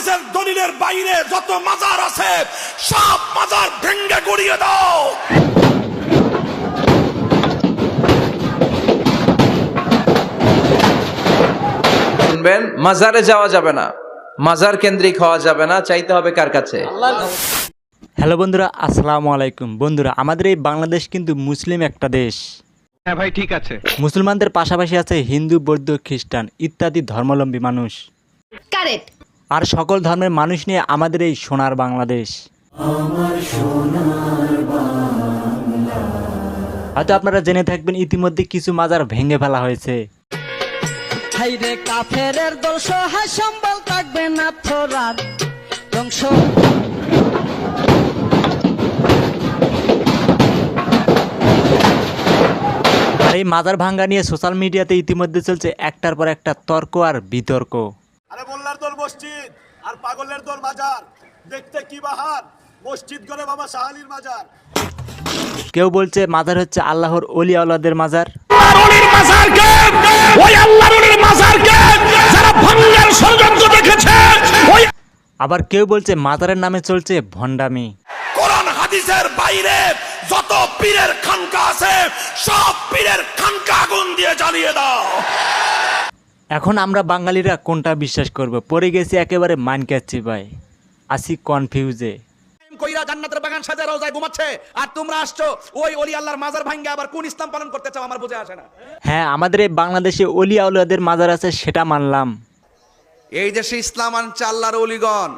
হাদিসের দলিলের বাইরে যত মাজার আছে সব মাজার ভেঙে গড়িয়ে দাও। শুনবেন, মাজারে যাওয়া যাবে না, মাজার কেন্দ্রিক হওয়া যাবে না, চাইতে হবে কার কাছে? হ্যালো বন্ধুরা, আসসালামু আলাইকুম। বন্ধুরা, আমাদের এই বাংলাদেশ কিন্তু মুসলিম একটা দেশ। হ্যাঁ ভাই, ঠিক আছে। মুসলমানদের পাশাপাশি আছে হিন্দু, বৌদ্ধ, খ্রিস্টান ইত্যাদি ধর্মাবলম্বী মানুষ। কারেক্ট। আর সকল ধর্মের মানুষ নিয়ে আমাদের এই সোনার বাংলাদেশ। হয়তো আপনারা জেনে থাকবেন ইতিমধ্যে কিছু মাজার ভেঙে ফেলা হয়েছে। হাইরে কাফেরের দল সহায় সম্বল থাকবে না থোরার ধ্বংস। আর এই মাজার ভাঙ্গা নিয়ে সোশ্যাল মিডিয়াতে ইতিমধ্যে চলছে একটার পর একটা তর্ক আর বিতর্ক। আরে মোল্লার দল মসজিদ আর পাগলের দল মাজার, দেখতে কি বাহার, মসজিদ করে বাবা শাহালির মাজার। কেউ বলছে মাজার হচ্ছে আল্লাহর ওলি আওলাদের মাজার। আবার কেউ বলছে মাজারের নামে চলছে ভণ্ডামি। কোরআন হাদিসের বাইরে যত পীরের খানকা আছে সব পীরের খানকা আগুন দিয়ে জ্বালিয়ে দাও। এখন আমরা বাঙালিরা কোনটা বিশ্বাস করব? পড়ে গেছি একেবারে মান কাচ্ছি ভাই, আসি কনফিউজে। কইরা জান্নাতের বাগান সাজা রওজায় ঘুমাচ্ছে, আর তোমরা আসছো ওই ওলি আল্লাহর মাজার ভাঙ্গে আবার কোন ইসলাম পালন করতে চাও আমার বুঝে আসে না। হ্যাঁ, আমাদের এই বাংলাদেশে অলি আউলিয়াদের মাজার আছে, সেটা মানলাম। এই দেশে ইসলাম আনছে আল্লাহর ওলিগণ,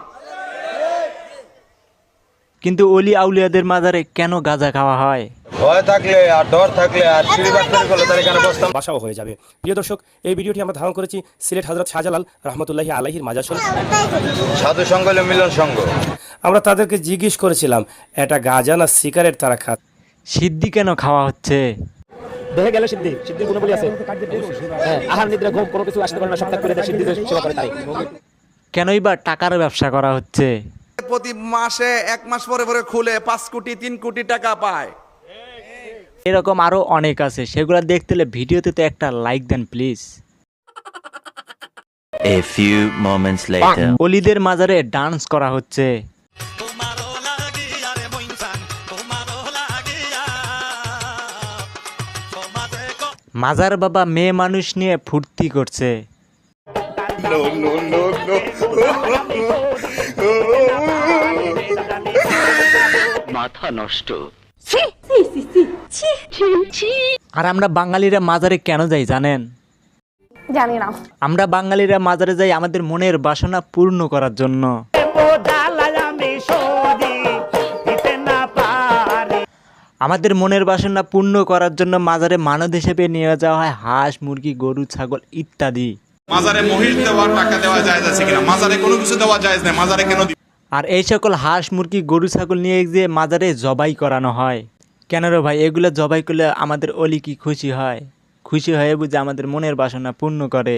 কিন্তু অলি আউলিয়াদের মাজারে কেন গাঁজা খাওয়া হয়? ভয় থাকলে আর ডর থাকলে আর সিঁড়ি বাটপারি করলে তার এখানে বসতাম। বাসাও হয়ে যাবে। প্রিয় দর্শক, এই ভিডিওটি আমরা ধারণ করেছি সিলেট হযরত শাহজালাল রহমতুল্লাহি আলাইহির মাজার শরীফ। সাধু সঙ্গ হলো মিলন সঙ্গ। আমরা তাদেরকে জিজ্ঞেস করেছিলাম এটা গাঁজা না সিগারেট তারা খাত। সিদ্ধি কেন খাওয়া হচ্ছে? দেখে গেলে সিদ্ধির গুণাবলী আছে। হ্যাঁ, আহার নিদ্রা ঘুম কোনো কিছু আসতে পারে না, সব ত্যাগ করে দেয়, সিদ্ধিদের সেবা করে তাই। কেনই বা টাকার ব্যবসা করা হচ্ছে? প্রতি মাসে 1 মাস পরে পরে খুলে 5 কোটি 3 কোটি টাকা পায়। এরকম আরো অনেক আছে, সেগুলো দেখতে হলে ভিডিওতে তো একটা লাইক দেন please. A few moments later. অলিদের মাজারে ডান্স করা হচ্ছে। মাজার বাবা মেয়ে মানুষ নিয়ে ফুর্তি করছে। মাথা নষ্ট। আর আমরা বাঙালিরা মাজারে কেন যাই জানেন? জানি না। আমরা বাঙালিরা মাজারে যাই আমাদের মনের বাসনা পূর্ণ করার জন্য। আমাদের মনের বাসনা পূর্ণ করার জন্য মাজারে মানব হিসেবে নিয়ে যাওয়া হয় হাঁস, মুরগি, গরু, ছাগল ইত্যাদি। মাজারে মহিষ দেওয়া, টাকা দেওয়া যায় আছে কিনা? মাজারে কোনো কিছু দেওয়া যায় না, মাজারে কেন? আর এই সকল হাঁস, মুরগি, গরু, ছাগল নিয়ে গিয়ে মাজারে জবাই করানো হয়। কেন রে ভাই, এগুলো জবাই করলে আমাদের অলি কি খুশি হয়? খুশি হয়ে বুঝে আমাদের মনের বাসনা পূর্ণ করে।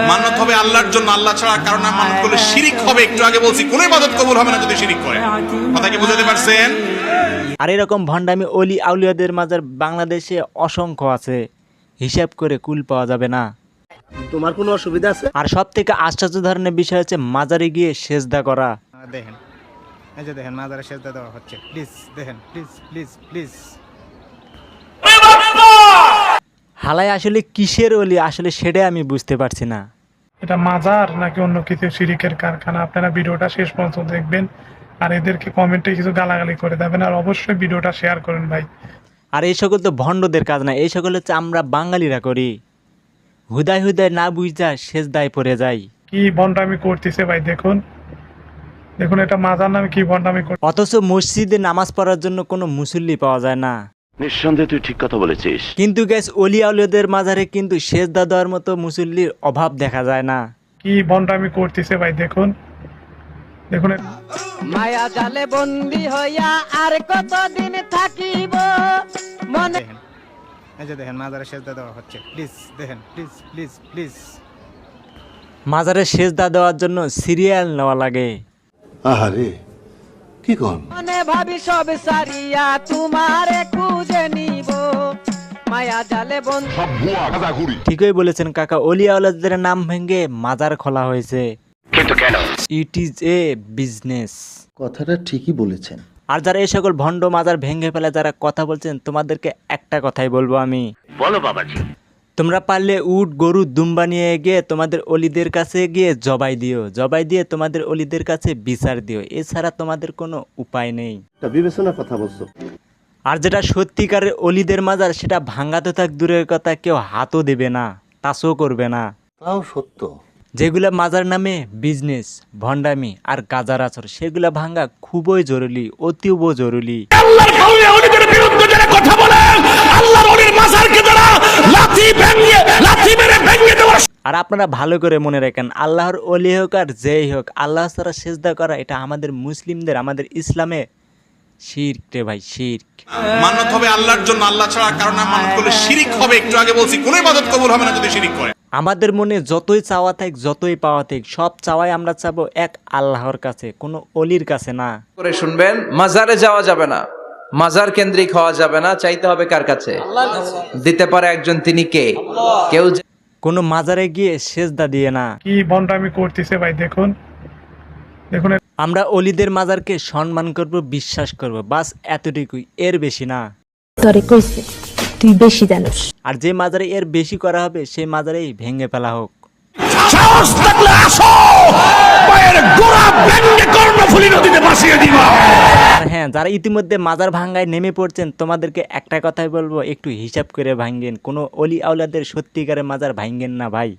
মানত হবে আল্লাহর জন্য, আল্লাহ ছাড়া কারণ মানত করলে শিরিক হবে। একটু আগে বলছি কোন ইবাদত কবুল হবে না যদি শিরিক করে। কথা কি বুঝাতে পারছেন? আর এরকম ভণ্ডামি অলি আউলিয়াদের মাজার বাংলাদেশে অসংখ্য আছে, হিসাব করে কুল পাওয়া যাবে না। তোমার কোনো অসুবিধা আছে? আর সব থেকে আশ্চর্য ধরনের বিষয় হচ্ছে মাজারে গিয়ে সেজদা করা। দেখেন, এই যে দেখেন মাজারে সেজদা দেওয়া হচ্ছে। প্লিজ দেখেন, প্লিজ প্লিজ প্লিজ। হালায় আসলে কিসের অলি, আসলে সেটাই আমি বুঝতে পারছি না। এটা মাজার নাকি অন্য কিছু শিরিকের কারখানা? আপনারা ভিডিওটা শেষ পর্যন্ত দেখবেন আর এদেরকে কমেন্টে কিছু গালাগালি করে দেবেন, আর অবশ্যই ভিডিওটা শেয়ার করেন ভাই। আর এই সকল তো ভণ্ডদের কাজ না, এই সকল হচ্ছে আমরা বাঙালিরা করি। হুদায় হুদায় না বুঝা সেজদায় পড়ে যাই। কি ভণ্ডামি করতেছে ভাই, দেখুন দেখুন এটা মাজার নামে কি ভণ্ডামি করছে। অথচ মসজিদে নামাজ পড়ার জন্য কোনো মুসল্লি পাওয়া যায় না। নিঃসন্দেহে তুই ঠিক কথা বলেছিস। কিন্তু গ্যাস অলি আউলিয়াদের মাজারে কিন্তু সেজদা দেওয়ার মতো মুসল্লির অভাব দেখা যায় না। কি ভণ্ডামি করতেছে ভাই, দেখুন দেখুন। মায়া জালে বন্দি হইয়া আর কতদিন থাকিব মনে। এই যে দেখেন মাজারে সেজদা দেওয়া হচ্ছে। প্লিজ দেখেন, প্লিজ প্লিজ প্লিজ। মাজারে সেজদা দেওয়ার জন্য সিরিয়াল নেওয়া লাগে। আহারে কি কোন? মনে ভাবি সব সারিয়া তোমারে খুঁজে নিব। মায়া জালে বন্ধি ঠিকই বলেছেন কাকা, অলিয়াওয়ালাদের নাম ভেঙে মাজার খোলা হয়েছে। কিন্তু কেন? It is a business. কথাটা ঠিকই বলেছেন। আর যারা এই সকল ভণ্ড মাজার ভেঙে ফেলে যারা কথা বলছেন, তোমাদেরকে একটা কথাই বলবো আমি, বলো বাবাজি। তোমরা পারলে উট গরু দুম্বা নিয়ে গিয়ে তোমাদের অলিদের কাছে গিয়ে জবাই দিও, জবাই দিয়ে তোমাদের অলিদের কাছে বিচার দিও, এছাড়া তোমাদের কোনো উপায় নেই। বিবেচনার কথা বলছো। আর যেটা সত্যিকারের অলিদের মাজার সেটা ভাঙাতে থাক দূরের কথা, কেউ হাতও দেবে না, টাচও করবে না। তাও সত্য। যেগুলা মাজার নামে বিজনেস, ভণ্ডামি আর গাজার আচর, সেগুলা ভাঙা খুবই জরুরি, অতীব জরুরি। আল্লাহর কাউনে ওলিদের বিরুদ্ধে যারা কথা বলে, আল্লাহর ওলির মাজারকে যারা লাথি মেরে ভেঙে দেওয়ার। আর আপনারা ভালো করে মনে রাখেন, আল্লাহর ওলি হোক আর যেই হোক, আল্লাহ ছাড়া সেজদা করা এটা আমাদের মুসলিমদের, আমাদের ইসলামে শিরক রে ভাই, শিরক। মান্নত হবে আল্লাহর জন্য, আল্লাহ ছাড়া কারণ মানত করলে শিরিক হবে। একটু আগে বলছি কোন ইবাদত কবুল হবে না যদি শিরিক করে। আমাদের মনে যতই চাওয়া থাক, যতই পাওয়া থাক, সব চাওয়াই আমরা চাবো এক আল্লাহর কাছে, কোনো অলির কাছে না। করে শুনবেন, মাজারে যাওয়া যাবে না, মাজার কেন্দ্রিক হওয়া যাবে না, চাইতে হবে কার কাছে? দিতে পারে একজন, তিনি কে? কেউ কোনো মাজারে গিয়ে সেজদা দিয়ে না। কি বন্ডামি করতেছে ভাই, দেখুন দেখুন। আমরা অলিদের মাজারকে সম্মান করব, বিশ্বাস করব, বাস এতটুকুই, এর বেশি না। তোরে কইছে তুই বেশি জানোস। আর যে মাজারে এর বেশি করা হবে সেই মাজারেই ভেঙে ফেলা হোক। সাহস থাকলে আসো, পায়ের গোড়া ভেঙে কর্ণফুলী নদীতে ভাসিয়ে দিবা। আর হ্যাঁ, যারা ইতিমধ্যে মাজার ভাঙ্গায় নেমে পড়ছেন, তোমাদেরকে একটা কথাই বলবো, একটু হিসাব করে ভাঙ্গেন, কোনো অলি আউলাদের সত্যিকারের মাজার ভাঙ্গেন না ভাই।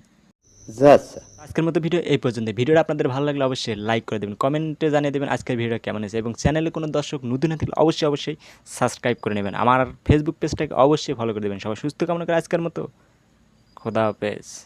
আজকের মতো ভিডিও এই পর্যন্ত। ভিডিওটা আপনাদের ভালো লাগলে অবশ্যই লাইক করে দেবেন, কমেন্টে জানিয়ে দেবেন আজকের ভিডিও কেমন হয়েছে, এবং চ্যানেলে কোনো দর্শক নতুন হয়ে থাকলে অবশ্যই সাবস্ক্রাইব করে নেবেন। আমার ফেসবুক পেজটাকে অবশ্যই ফলো করে দেবেন। সবাই সুস্থ কামনা করে আজকের মতো খোদা হাফেজ।